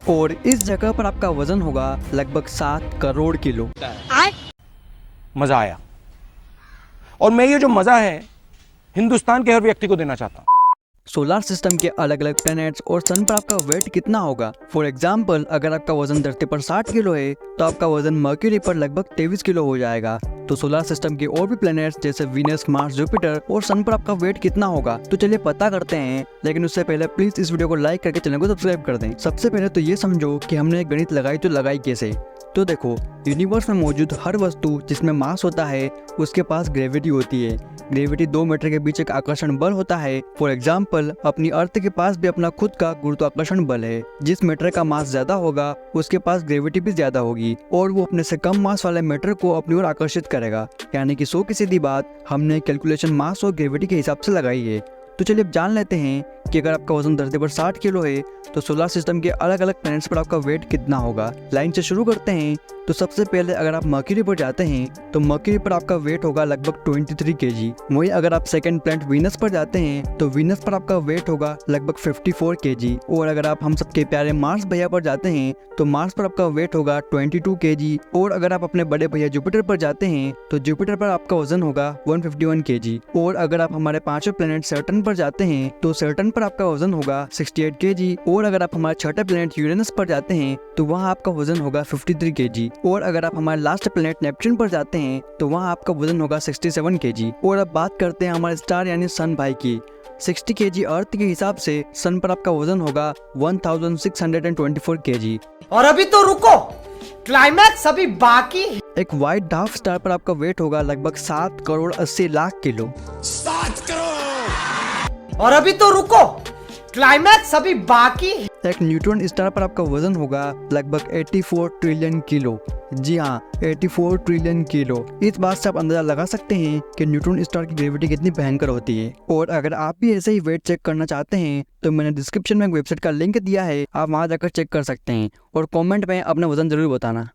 और इस जगह पर आपका वजन होगा लगभग 7 करोड़ किलो। मजा आया और मैं ये जो मजा है हिंदुस्तान के हर व्यक्ति को देना चाहता हूँ। सोलर सिस्टम के अलग अलग प्लैनेट्स और सन पर आपका वेट कितना होगा। फॉर एग्जाम्पल, अगर आपका वजन धरती पर 60 किलो है तो आपका वजन मर्क्यूरी पर लगभग 23 किलो हो जाएगा। तो सोलर सिस्टम के और भी प्लैनेट्स जैसे वीनस, मार्स, जुपिटर और सन पर आपका वेट कितना होगा, तो चलिए पता करते हैं। लेकिन उससे पहले प्लीज इस वीडियो को लाइक करके चैनल को सब्सक्राइब कर दें। सबसे पहले तो ये समझो कि हमने एक गणित लगाई तो लगाई कैसे। तो देखो, यूनिवर्स में मौजूद हर वस्तु जिसमें मास होता है उसके पास ग्रेविटी होती है। ग्रेविटी दो मैटर के बीच एक आकर्षण बल होता है। फॉर एग्जाम्पल, अपनी अर्थ के पास भी अपना खुद का गुरुत्वाकर्षण बल है। जिस मैटर का मास ज्यादा होगा उसके पास ग्रेविटी भी ज्यादा होगी और वो अपने से कम मास वाले मैटर को अपनी ओर आकर्षित करेगा। यानी कि 100 की सीधी बात हमने कैलकुलेशन मास और ग्रेविटी के हिसाब से लगाई है। तो चलिए अब जान लेते हैं कि अगर आपका वजन धरती पर 60 किलो है तो सोलर सिस्टम के अलग अलग प्लैनेट्स पर आपका वेट कितना होगा। लाइन से शुरू करते हैं। तो सबसे पहले अगर आप मर्क्यूरी पर जाते हैं तो मर्क्यूरी पर आपका वेट होगा लगभग 23 kg। वहीं अगर आप सेकंड प्लैनेट वीनस पर जाते हैं तो वीनस पर आपका वेट होगा लगभग 54 kg। और अगर आप हम सबके प्यारे मार्स भैया पर जाते हैं तो मार्स पर आपका वेट होगा 22 kg। और अगर आप अपने बड़े भैया जुपिटर पर जाते हैं तो जुपिटर पर आपका वजन होगा 151 kg। और अगर आप हमारे पांचवें प्लैनेट सैटर्न पर जाते हैं तो सैटर्न पर आपका वजन होगा 68 kg। और अगर आप हमारे छठे प्लैनेट यूरेनस पर जाते हैं तो वहाँ आपका वजन होगा 53 kg। और अगर आप हमारे लास्ट प्लैनेट नेपच्यून पर जाते हैं तो वहाँ आपका वजन होगा 67 kg। और अब बात करते हैं हमारे स्टार यानी सन भाई की। 60 kg अर्थ के हिसाब से सन पर आपका वजन होगा 1624 kg। और अभी तो रुको, क्लाइमैक्स अभी बाकी है। एक व्हाइट डार्क स्टार पर आपका वेट होगा लगभग 7 करोड़ 80 लाख किलो। 7 करोड़। और अभी तो रुको, क्लाइमैक्स अभी बाकी है। एक न्यूट्रॉन स्टार पर आपका वजन होगा लगभग 84 ट्रिलियन किलो। जी हाँ, 84 ट्रिलियन किलो। इस बात से आप अंदाजा लगा सकते हैं कि न्यूट्रॉन स्टार की ग्रेविटी कितनी भयंकर होती है। और अगर आप भी ऐसे ही वेट चेक करना चाहते हैं तो मैंने डिस्क्रिप्शन में एक वेबसाइट का लिंक दिया है, आप वहां जाकर चेक कर सकते हैं। और कमेंट में अपना वजन जरूर बताना।